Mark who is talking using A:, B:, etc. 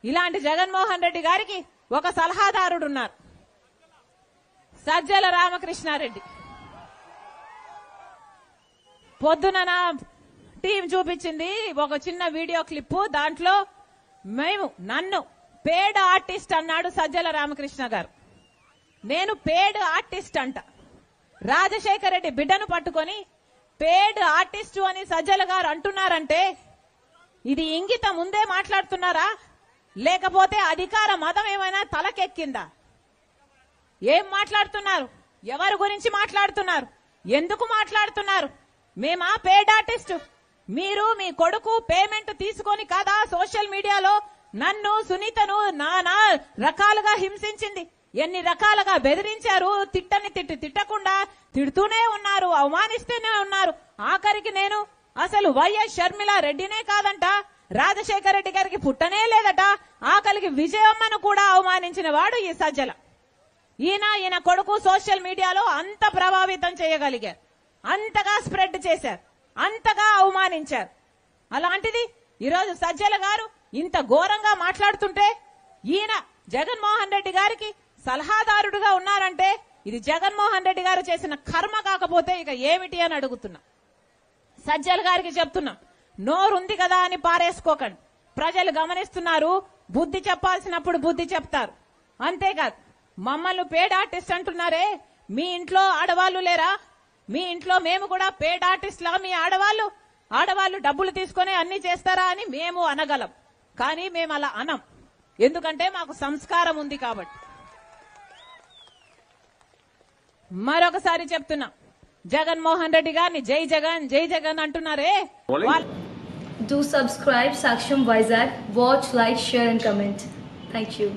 A: ఇలాంటి జగన్మోహన్ రెడ్డి గారికి ఒక సలహాదారుడు ఉన్నారు, సజ్జల రామకృష్ణారెడ్డి. పొద్దున నా టీం చూపించింది ఒక చిన్న వీడియో క్లిప్పు. దాంట్లో నన్ను పేడ్ ఆర్టిస్ట్ అన్నాడు సజ్జల రామకృష్ణ గారు. నేను పేడ్ ఆర్టిస్ట్ అంట. రాజశేఖర రెడ్డి బిడ్డను పట్టుకొని పేడ్ ఆర్టిస్టు అని సజ్జల గారు అంటున్నారంటే ఇది ఇంగితం ముందే మాట్లాడుతున్నారా, లేకపోతే అధికార మదం ఏమైనా తలకెక్కిందా? ఏం మాట్లాడుతున్నారు? ఎవరి గురించి మాట్లాడుతున్నారు? ఎందుకు మాట్లాడుతున్నారు? మేమా పేడ్ ఆర్టిస్టు? మీరు మీ కొడుకు పేమెంట్ తీసుకొని కదా సోషల్ మీడియాలో నన్ను సునీతను నానా రకాలుగా హింసించింది, ఎన్ని రకాలుగా బెదిరించారు. తిట్టకుండా తిడుతూనే ఉన్నారు, అవమానిస్తూనే ఉన్నారు. ఆఖరికి నేను అసలు వైఎస్ షర్మిల రెడ్డినే కాదంట, రాజశేఖర రెడ్డి గారికి పుట్టనే లేదట, ఆఖరికి విజయమ్మను కూడా అవమానించిన వాడు ఈ సజ్జల. ఈయన కొడుకు సోషల్ మీడియాలో అంత ప్రభావితం చేయగలిగారు, అంతగా స్ప్రెడ్ చేశారు, అంతగా అవమానించారు. అలాంటిది ఈరోజు సజ్జల గారు ఇంత ఘోరంగా మాట్లాడుతుంటే ఈయన జగన్మోహన్ రెడ్డి గారికి సలహాదారుడుగా ఉన్నారంటే ఇది జగన్మోహన్ రెడ్డి గారు చేసిన కర్మ కాకపోతే ఇక ఏమిటి అని అడుగుతున్నా. సజ్జల గారికి చెప్తున్నా, నోరుంది కదా అని పారేసుకోకండి. ప్రజలు గమనిస్తున్నారు, బుద్ధి చెప్పాల్సినప్పుడు బుద్ధి చెప్తారు. అంతేకాదు మమ్మల్ని పేడ్ ఆర్టిస్ట్ అంటున్నారే, మీ ఇంట్లో ఆడవాళ్లు లేరా? మీ ఇంట్లో మేము కూడా పేడ్ ఆర్టిస్ట్ లా మీ ఆడవాళ్లు డబ్బులు తీసుకొని అన్ని చేస్తారా అని మేము అనగలం. కానీ మేము అలా అనం, ఎందుకంటే మాకు సంస్కారం ఉంది కాబట్టి. మరొకసారి చెప్తున్నా, జగన్మోహన్ రెడ్డి గారిని జై Jagan అంటున్నారే.
B: Do subscribe Saksham Vizag. Watch, like, share and comment. Thank you.